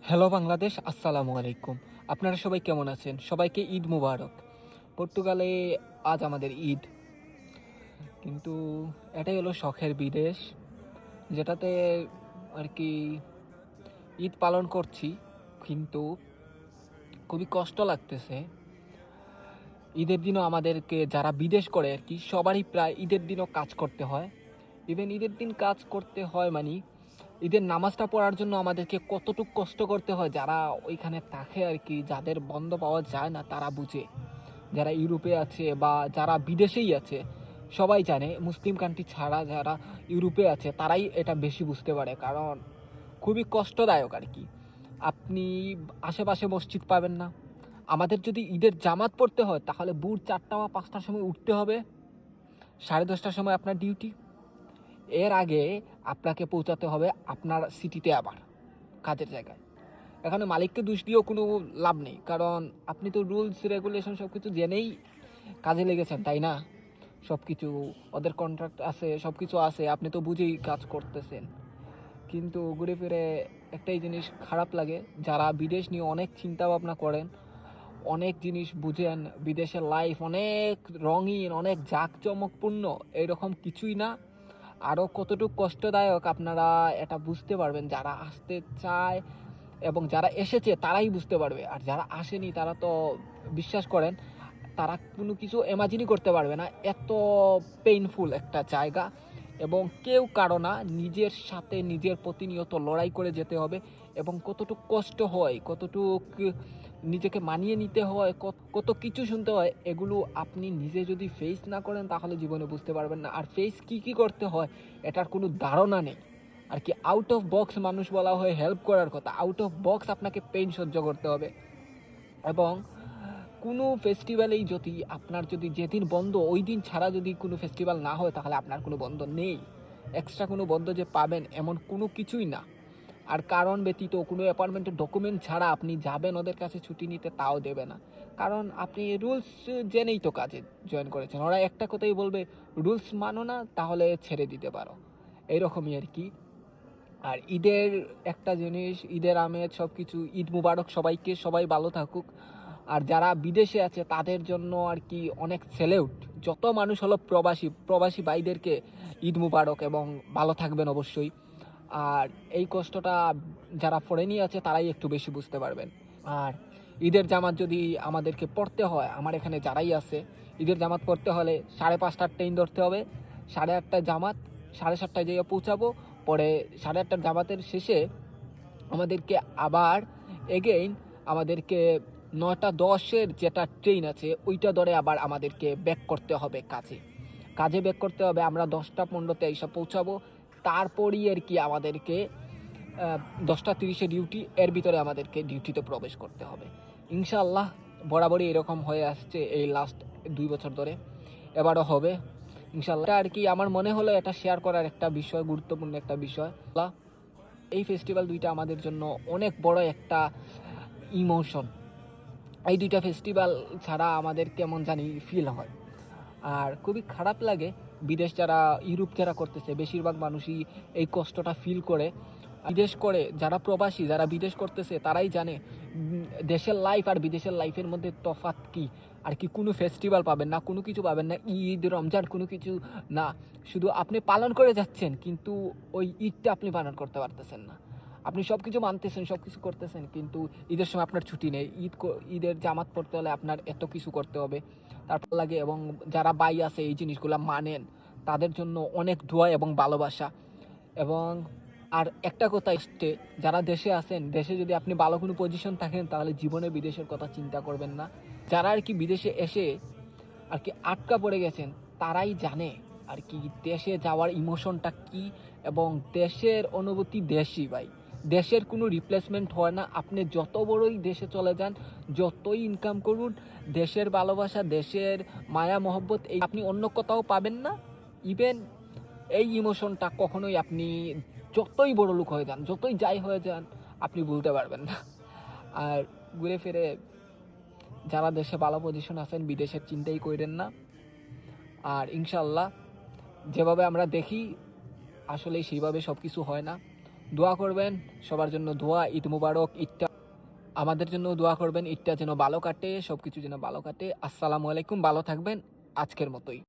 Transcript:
Hello Bangladesh, আসসালামু আলাইকুম। আপনারা সবাই কেমন আছেন? সবাইকে ঈদ মুবারক। পর্তুগালে আজ আমাদের ঈদ, কিন্তু এটাই হলো শখের বিদেশ, যেটাতে আর কি ঈদ পালন করছি, কিন্তু খুবই কষ্ট লাগতেছে। ঈদের দিনও আমাদেরকে যারা বিদেশ করে আর কি সবারই প্রায় ঈদের দিনও কাজ করতে হয়। ইভেন ঈদের দিন কাজ করতে হয় মানে ঈদের নামাজটা পড়ার জন্য আমাদেরকে কতটুকু কষ্ট করতে হয় যারা ওইখানে থাকে আর কি, যাদের বন্ধ পাওয়া যায় না তারা বুঝে। যারা ইউরোপে আছে বা যারা বিদেশেই আছে সবাই জানে, মুসলিম কান্ট্রি ছাড়া যারা ইউরোপে আছে তারাই এটা বেশি বুঝতে পারে, কারণ খুবই কষ্টদায়ক আর কি। আপনি আশেপাশে মসজিদ পাবেন না। আমাদের যদি ঈদের জামাত পড়তে হয় তাহলে ভোর 4টা বা 5টার সময় উঠতে হবে, 10:30টার সময় আপনার ডিউটি। এর আগে আপনাকে পৌঁছাতে হবে আপনার সিটিতে, আবার কাজের জায়গায়। এখানে মালিককে দোষ দিয়েও কোনো লাভ নেই, কারণ আপনি তো রুলস রেগুলেশন সব কিছু জেনেই কাজে লেগেছেন, তাই না? সব কিছু ওদের কন্ট্রাক্ট আছে, সব কিছু আছে, আপনি তো বুঝেই কাজ করতেছেন। কিন্তু ঘুরে ফিরে একটাই জিনিস খারাপ লাগে, যারা বিদেশ নিয়ে অনেক চিন্তা ভাবনা করেন, অনেক জিনিস বুঝেন, বিদেশের লাইফ অনেক রঙিন, অনেক জাঁকজমকপূর্ণ, এরকম কিছুই না। আরও কতটুকু কষ্টদায়ক আপনারা এটা বুঝতে পারবেন যারা আসতে চায়, এবং যারা এসেছে তারাই বুঝতে পারবে। আর যারা আসেনি তারা তো বিশ্বাস করেন, তারা কোনো কিছু ইমাজিনই করতে পারবে না এত পেইনফুল একটা জায়গা। এবং কেউ কারো না, নিজের সাথে নিজের প্রতিনিয়ত লড়াই করে যেতে হবে, এবং কতটুকু কষ্ট হয়, কতটুকু নিজেকে মানিয়ে নিতে হয়, কত কিছু শুনতে হয়, এগুলো আপনি নিজে যদি ফেস না করেন তাহলে জীবনে বুঝতে পারবেন না। আর ফেস কী করতে হয় এটার কোনো ধারণা নেই আর কি। আউট অফ বক্স মানুষ বলা হয় হেল্প করার কথা, আউট অফ বক্স আপনাকে পেইন সহ্য করতে হবে। এবং কোনো ফেস্টিভ্যালেই যদি আপনার যদি যেদিন বন্ধ ওই দিন ছাড়া যদি কোনো ফেস্টিভ্যাল না হয় তাহলে আপনার কোনো বন্ধ নেই। এক্সট্রা কোনো বন্ধ যে পাবেন এমন কোনো কিছুই না। আর কারণ ব্যতীত কোনো অ্যাপয়েন্টমেন্টের ডকুমেন্ট ছাড়া আপনি যাবেন ওদের কাছে ছুটি নিতে, তাও দেবে না, কারণ আপনি রুলস জেনেই তো কাজে জয়েন করেছেন। ওরা একটা কথাই বলবে, রুলস মানো না তাহলে ছেড়ে দিতে পারো, এইরকমই আর কি। আর ঈদের একটা জিনিস, ঈদের আমেজ সব কিছু, ঈদ মুবারক সবাইকে, সবাই ভালো থাকুক। আর যারা বিদেশে আছে তাদের জন্য আর কি অনেক স্যালিউট। যত মানুষ হলো প্রবাসী, প্রবাসী ভাইদেরকে ঈদ মুবারক, এবং ভালো থাকবেন অবশ্যই। আর এই কষ্টটা যারা ফরেনি আছে তারাই একটু বেশি বুঝতে পারবেন। আর ঈদের জামাত যদি আমাদেরকে পড়তে হয়, আমার এখানে যারাই আছে, ঈদের জামাত পড়তে হলে 5:30টার ট্রেন ধরতে হবে, 8:30টায় জামাত, 7:30টায় যেয়ে পৌঁছাবো। পরে 8:30টার জামাতের শেষে আমাদেরকে আবার এগেইন আমাদেরকে 9:10-এর যেটা ট্রেন আছে ওইটা ধরে আবার আমাদেরকে ব্যাক করতে হবে কাজে ব্যাক করতে হবে। আমরা 10টা 15-তে এসে পৌঁছাবো। তারপরই আর কি আমাদেরকে 10টা 30-এ ডিউটি, এর ভিতরে আমাদেরকে ডিউটিতে প্রবেশ করতে হবে ইনশাআল্লাহ। বরাবরই এরকম হয়ে আসছে এই লাস্ট 2 বছর ধরে, এবারও হবে ইনশাআল্লাহ। এটা আর কি আমার মনে হলো এটা শেয়ার করার একটা বিষয়, গুরুত্বপূর্ণ একটা বিষয়। এই ফেস্টিভ্যাল দুইটা আমাদের জন্য অনেক বড় একটা ইমোশন। এই দুইটা ফেস্টিভ্যাল ছাড়া আমাদের কেমন জানি ফিল হয়। আর খুবই খারাপ লাগে, বিদেশ যারা ইউরোপ যারা করতেছে বেশিরভাগ মানুষই এই কষ্টটা ফিল করে। বিদেশ করে যারা প্রবাসী, যারা বিদেশ করতেছে তারাই জানে দেশের লাইফ আর বিদেশের লাইফের মধ্যে তফাৎ কী। আর কি কোনো ফেস্টিভ্যাল পাবেন না, কোনো কিছু পাবেন না, ঈদ রমজান কোনো কিছু না, শুধু আপনি পালন করে যাচ্ছেন কিন্তু ওই ঈদটা আপনি পালন করতে পারতেছেন না। আপনি সব কিছু মানতেছেন, সব কিছু করতেছেন, কিন্তু ঈদের সময় আপনার ছুটি নেই। ঈদের জামাত পড়তে হলে আপনার এত কিছু করতে হবে, তারপর লাগে। এবং যারা বাই আছে এই জিনিসগুলো মানেন তাদের জন্য অনেক দোয়া এবং ভালোবাসা। এবং আর একটা কথা এসছে, যারা দেশে আছেন, দেশে যদি আপনি ভালো কোনো পজিশন থাকেন তাহলে জীবনে বিদেশের কথা চিন্তা করবেন না। যারা আর কি বিদেশে এসে আর কি আটকা পড়ে গেছেন তারাই জানে আর কি দেশে যাওয়ার ইমোশনটা কি, এবং দেশের অনুভূতি দেশই ভাই। দেশের কোনো রিপ্লেসমেন্ট হয় না। আপনি যত বড়ই দেশে চলে যান, যতই ইনকাম করুন, দেশের ভালোবাসা, দেশের মায়া মহব্বত এই আপনি অন্য কোথাও পাবেন না। ইভেন এই ইমোশনটা কখনোই আপনি যতই বড় লোক হয়ে যান, যতই যাই হয়ে যান, আপনি ভুলতে পারবেন না। আর ঘুরে ফিরে যারা দেশে ভালো পজিশন আছেন বিদেশের চিন্তাই করেন না। আর ইনশাল্লাহ যেভাবে আমরা দেখি আসলে সেইভাবে সব কিছু হয় না। দোয়া করবেন, সবার জন্য দোয়া। ঈদ মুবারক। ঈদটা আমাদের জন্য দোয়া করবেন, ঈদটা যেন ভালো কাটে, সব কিছু যেন ভালো কাটে। আসসালামু আলাইকুম, ভালো থাকবেন আজকের মতোই।